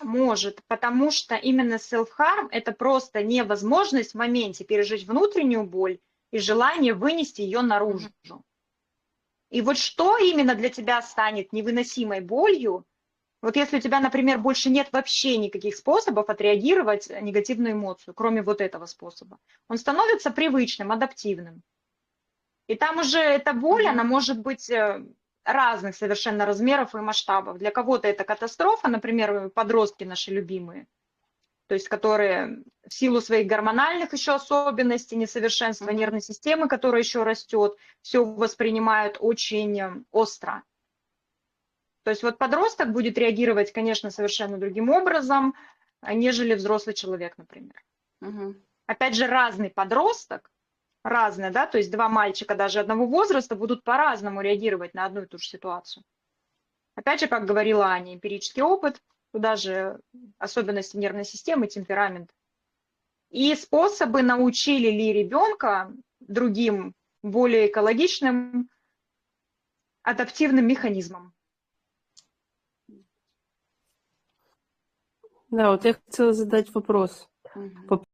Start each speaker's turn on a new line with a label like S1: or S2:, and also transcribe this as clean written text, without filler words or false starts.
S1: Может, потому что именно self-harm– это просто невозможность в моменте пережить внутреннюю боль и желание вынести ее наружу. И вот что именно для тебя станет невыносимой болью, вот если у тебя, например, больше нет вообще никаких способов отреагировать на негативную эмоцию, кроме вот этого способа, он становится привычным, адаптивным. И там уже эта боль, она может быть разных совершенно размеров и масштабов. Для кого-то это катастрофа, например, подростки наши любимые, то есть которые в силу своих гормональных еще особенностей, несовершенства нервной системы, которая еще растет, все воспринимают очень остро. То есть вот подросток будет реагировать, конечно, совершенно другим образом, нежели взрослый человек, например. Опять же, разный подросток, разные, да, то есть два мальчика даже одного возраста будут по-разному реагировать на одну и ту же ситуацию. Опять же, как говорила Аня, эмпирический опыт, туда же особенности нервной системы, темперамент. И способы научили ли ребенка другим, более экологичным, адаптивным механизмам.
S2: Да, вот я хотела задать вопрос.